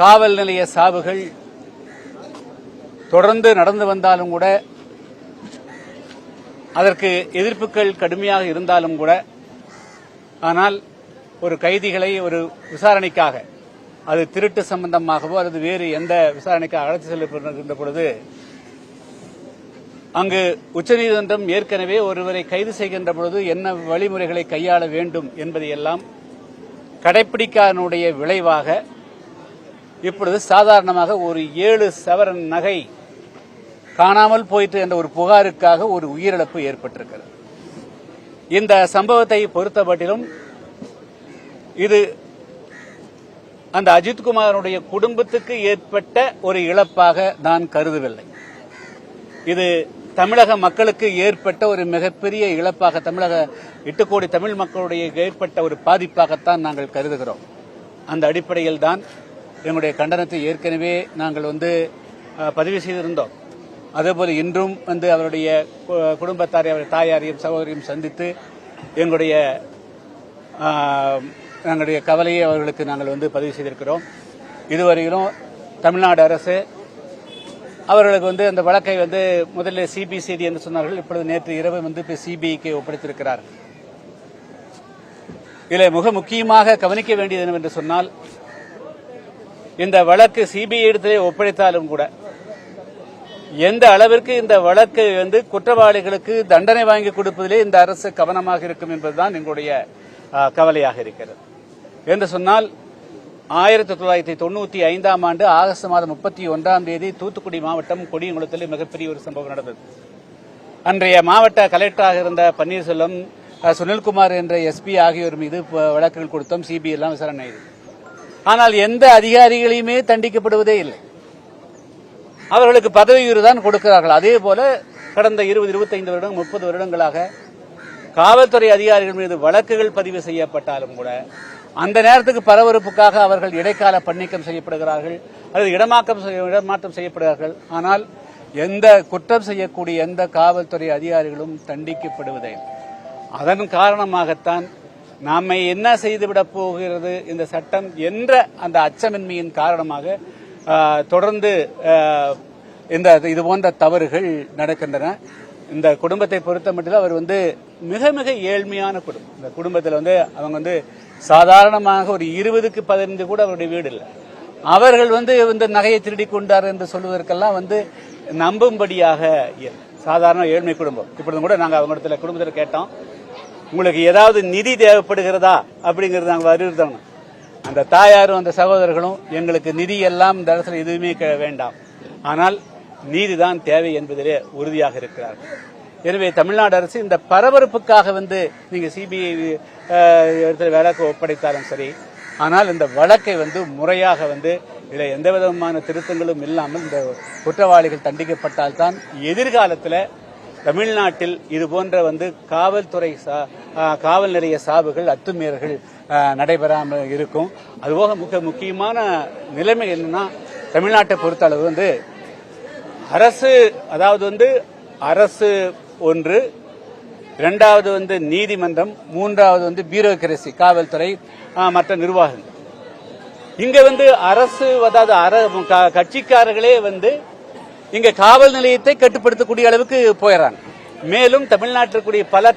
காவல் நிலைய சாவுகள் தொடர்ந்து நடந்து வந்தாலும் கூட, அதற்கு எதிர்ப்புகள் கடுமையாக இருந்தாலும் கூட, ஆனால் ஒரு கைதிகளை ஒரு விசாரணைக்காக, அது திருட்டு சம்பந்தமாகவோ அல்லது வேறு எந்த விசாரணைக்காக அழைத்து செல்லப்படுகின்ற பொழுது, அங்கு உச்சநீதிமன்றம் ஏற்கனவே ஒருவரை கைது செய்கின்ற பொழுது என்ன வழிமுறைகளை கையாள வேண்டும் என்பதையெல்லாம் கடைப்பிடிக்காதனுடைய விளைவாக இப்பொழுது சாதாரணமாக ஒரு 7 சவரன் நகை காணாமல் போயிற்று என்ற ஒரு புகாருக்காக ஒரு உயிரிழப்பு ஏற்பட்டிருக்கிறது. இந்த சம்பவத்தை பொறுத்தமட்டிலும் இது அந்த அஜித்குமாருடைய குடும்பத்துக்கு ஏற்பட்ட ஒரு இழப்பாக நான் கருதவில்லை. இது தமிழக மக்களுக்கு ஏற்பட்ட ஒரு மிகப்பெரிய இழப்பாக, தமிழக 8 கோடி தமிழ் மக்களுடைய ஏற்பட்ட ஒரு பாதிப்பாகத்தான் நாங்கள் கருதுகிறோம். அந்த அடிப்படையில் தான் எங்களுடைய கண்டனத்தை ஏற்கனவே நாங்கள் பதிவு செய்திருந்தோம். அதேபோல இன்றும் அவருடைய குடும்பத்தாரை, அவருடைய தாயாரையும் சகோதரியும் சந்தித்து எங்களுடைய கவலையை அவர்களுக்கு நாங்கள் பதிவு செய்திருக்கிறோம். இதுவரையிலும் தமிழ்நாடு அரசு அவர்களுக்கு அந்த வழக்கை முதல்ல சிபிசிஐடி என்று சொன்னார்கள். இப்பொழுது நேற்று இரவு சிபிஐக்கு ஒப்படைத்திருக்கிறார்கள். இதில் மிக முக்கியமாக கவனிக்க வேண்டியது என்னவென்று சொன்னால், இந்த வழக்கு சிபிஐ இடத்திலே ஒப்படைத்தாலும் கூட எந்த அளவிற்கு இந்த வழக்கு குற்றவாளிகளுக்கு தண்டனை வாங்கி கொடுப்பதிலே இந்த அரசு கவனமாக இருக்கும் என்பதுதான் எங்களுடைய கவலையாக இருக்கிறது. என்று சொன்னால் 1995ஆம் ஆண்டு ஆகஸ்ட் மாதம் 31ஆம் தேதி தூத்துக்குடி மாவட்டம் கொடியங்குளத்தில் மிகப்பெரிய ஒரு சம்பவம் நடந்தது. அன்றைய மாவட்ட கலெக்டராக இருந்த பன்னீர்செல்வம், சுனில்குமார் என்ற எஸ்பி ஆகியோர் மீது வழக்குகள் கொடுத்தோம். சிபிஐ எல்லாம் விசாரணை. ஆனால் எந்த அதிகாரிகளையுமே தண்டிக்கப்படுவதே இல்லை. அவர்களுக்கு பதவி உயர்வு தான் கொடுக்கிறார்கள். அதே போல கடந்த 20, 25 வருடம், 30 வருடங்களாக காவல்துறை அதிகாரிகள் மீது வழக்குகள் பதிவு செய்யப்பட்டாலும் கூட அந்த நேரத்துக்கு பரபரப்புக்காக அவர்கள் இடைக்கால பணிநீக்கம் செய்யப்படுகிறார்கள் அல்லது இடமாற்றம் செய்யப்படுகிறார்கள். ஆனால் எந்த குற்றம் செய்யக்கூடிய எந்த காவல்துறை அதிகாரிகளும் தண்டிக்கப்படுவதை, அதன் காரணமாகத்தான் நாம என்ன செய்துவிடப் போகிறது இந்த சட்டம் என்ற அந்த அச்சமின்மையின் காரணமாக தொடர்ந்து இதுபோன்ற தவறுகள் நடக்கின்றன. இந்த குடும்பத்தை பொறுத்த மட்டும் அவர் மிக மிக ஏழ்மையான குடும்பம். இந்த குடும்பத்தில் அவங்க சாதாரணமாக ஒரு 20க்கு 15 கூட அவருடைய வீடு இல்லை. அவர்கள் இந்த நகையை திருடி கொண்டார் என்று சொல்வதற்கெல்லாம் நம்பும்படியாக சாதாரண ஏழ்மை குடும்பம். இப்பொழுது கூட நாங்கள் அவங்க குடும்பத்தில் கேட்டோம், உங்களுக்கு ஏதாவது நிதி தேவைப்படுகிறதா அப்படிங்கிறது நாங்கள் வலியுறுத்தணும். அந்த தாயாரும் அந்த சகோதரர்களும் எங்களுக்கு நிதி எல்லாம் இந்த இடத்துல எதுவுமே வேண்டாம், ஆனால் நீதிதான் தேவை என்பதிலே உறுதியாக இருக்கிறார்கள். எனவே தமிழ்நாடு அரசு இந்த பரபரப்புக்காக நீங்க சிபிஐ இடத்துல வழக்கு ஒப்படைத்தாலும் சரி, ஆனால் இந்த வழக்கை முறையாக இதில் எந்த விதமான திருத்தங்களும் இல்லாமல் இந்த குற்றவாளிகள் தண்டிக்கப்பட்டால்தான் எதிர்காலத்தில் தமிழ்நாட்டில் இதுபோன்ற காவல்துறை காவல் நிலைய சாவுகள், அத்துமீறல்கள் நடைபெறாமல் இருக்கும். அதுபோக மிக முக்கியமான நிலைமை என்னன்னா, தமிழ்நாட்டை பொறுத்த அளவு அரசு, அதாவது அரசு ஒன்று, இரண்டாவது நீதிமன்றம், மூன்றாவது பியூரோகிரசி, காவல்துறை, மற்ற நிர்வாகங்கள். இங்க அரசு, அதாவது கட்சிக்காரர்களே இங்க காவல் நிலையத்தை கட்டுப்படுத்தக்கூடிய அளவுக்கு போயிடறாங்க. மேலும் தமிழ்நாட்டில் கூடிய பல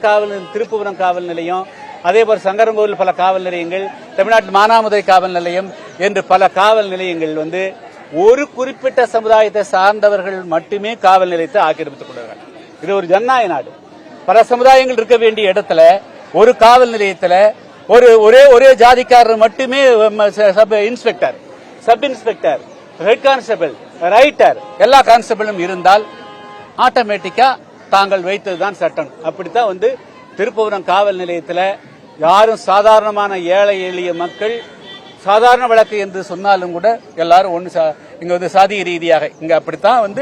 திருப்புவனம் காவல் நிலையம், அதேபோல் சங்கரங்கோவில் பல காவல் நிலையங்கள், தமிழ்நாட்டில் மானாமதுரை காவல் நிலையம் என்று பல காவல் நிலையங்கள் ஒரு குறிப்பிட்ட சமுதாயத்தை சார்ந்தவர்கள் மட்டுமே காவல் நிலையத்தை ஆக்கிரமித்துக் கொள்கிறார்கள். இது ஒரு ஜனநாயக நாடு. பல சமுதாயங்கள் இருக்க வேண்டிய இடத்துல ஒரு காவல் நிலையத்தில் ஒரே ஜாதிக்காரர் மட்டுமே sub inspector, head constable, writer, எல்லா கான்ஸ்டபிளும் இருந்தால் ஆட்டோமேட்டிக்கா தாங்கள் வைத்ததுதான் சட்டம். அப்படித்தான் திருப்புவனம் காவல் நிலையத்தில் யாரும் சாதாரணமான ஏழை எளிய மக்கள் சாதாரண வழக்கு என்று சொன்னாலும் கூட எல்லாரும் இங்க சாதிய ரீதியாக இங்க அப்படித்தான்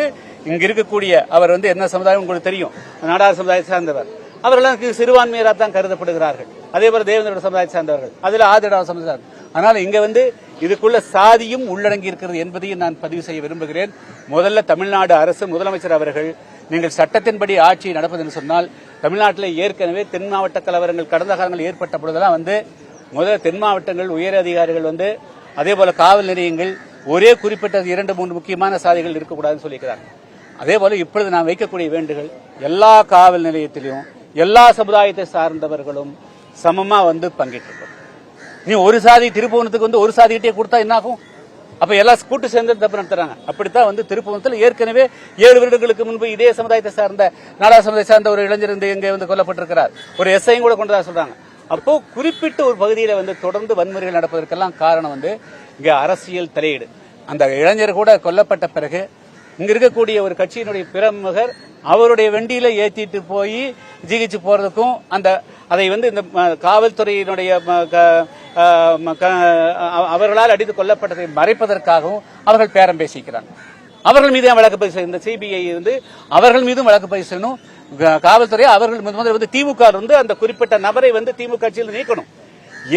இங்க இருக்கக்கூடிய அவர் என்ன சமுதாயம் உங்களுக்கு தெரியும், நாடார் சமுதாயத்தை சார்ந்தவர். அவர்கள் சிறுபான்மையராக தான் கருதப்படுகிறார்கள். அதே போல தேவேந்திர சமுதாயத்தை சார்ந்தவர்கள், அதில் ஆதிராவ சமுதாயம். ஆனால் இங்க இதுக்குள்ள சாதியும் உள்ளடங்கி இருக்கிறது என்பதையும் நான் பதிவு செய்ய விரும்புகிறேன். முதல்ல தமிழ்நாடு அரசு, முதலமைச்சர் அவர்கள், நீங்கள் சட்டத்தின்படி ஆட்சி நடப்பது என்று சொன்னால், தமிழ்நாட்டில் ஏற்கனவே தென் மாவட்ட கலவரங்கள் கடந்த காலங்கள் ஏற்பட்ட பொழுதெல்லாம் முதல் தென் மாவட்டங்கள் உயர் அதிகாரிகள் அதே போல காவல் நிலையங்கள் ஒரே குறிப்பிட்ட 2-3 முக்கியமான சாதிகள் இருக்கக்கூடாதுன்னு சொல்லியிருக்கிறாங்க. அதே போல இப்பொழுது நான் வைக்கக்கூடிய வேண்டுகள் எல்லா காவல் நிலையத்திலையும் எல்லா சமுதாயத்தை சார்ந்தவர்களும் சமமா வந்து பங்கேற்று. நீ ஒரு சாதி திருப்புவனத்துக்கு வந்து ஒரு சாதிகிட்டே கொடுத்தா என்ன ஆகும்? அப்ப எல்லாம் கூட்டு சேர்ந்து தப்பு நடத்துறாங்க. அப்படித்தான் வந்து திருப்புவனத்தில் ஏற்கனவே 7 வருடங்களுக்கு முன்பு இதே சமுதாயத்தை சார்ந்த நாடா சமுதாயத்தை சார்ந்த ஒரு இளைஞர் இங்கே வந்து கொல்லப்பட்டிருக்கிறார். ஒரு எஸ்ஐயும் கூட கொண்டதா சொல்றாங்க. அப்போ குறிப்பிட்ட ஒரு பகுதியில வந்து தொடர்ந்து வன்முறைகள் நடப்பதற்கெல்லாம் காரணம் வந்து இங்க அரசியல் தலையீடு. அந்த இளைஞர் கூட கொல்லப்பட்ட பிறகு இங்க இருக்கக்கூடிய ஒரு கட்சியினுடைய பிரமுகர் அவருடைய வண்டியில ஏற்றிட்டு போய் ஜிகிச்சு போறதுக்கும் அதை வந்து இந்த காவல்துறையினுடைய அவர்களால் அடித்து கொல்லப்பட்டதை மறைப்பதற்காகவும் அவர்கள் பேரம் பேசிக்கிறாங்க. அவர்கள் மீது வழக்கு பதிவு செய்யணும். இந்த சிபிஐ வந்து அவர்கள் மீதும் வழக்கு பதிவு செய்யணும். காவல்துறை அவர்கள் முதல்ல வந்து திமுக வந்து அந்த குறிப்பிட்ட நபரை வந்து திமுக கட்சியில் நீக்கணும்.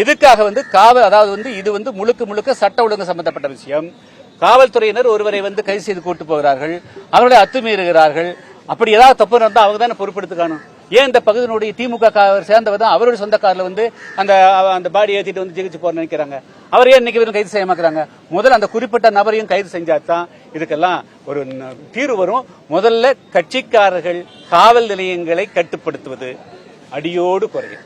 எதுக்காக வந்து அதாவது வந்து இது வந்து முழுக்க சட்ட ஒழுங்கு சம்பந்தப்பட்ட விஷயம். காவல்துறையினர் ஒருவரை வந்து கைது செய்து கூட்டு போகிறார்கள், அவர்களை அத்துமீறுகிறார்கள். அப்படி ஏதாவது தப்பு நடந்தா அவங்க தானே பொறுப்பெடுத்துக்கணும். ஏன் இந்த பகுதியினுடைய திமுக சேர்ந்தவர் தான் அவருடைய சொந்த காரில் வந்து அந்த பாடி ஏற்றிட்டு வந்து ஜெயிச்சு போற நினைக்கிறாங்க. அவர் ஏன் இன்னைக்கு கைது செய்ய மாட்டாங்க? முதல்ல அந்த குறிப்பிட்ட நபரையும் கைது செஞ்சாதான் இதுக்கெல்லாம் ஒரு தீர்வு வரும். முதல்ல கட்சிக்காரர்கள் காவல் நிலையங்களை கட்டுப்படுத்துவது அடியோடு குறையும்.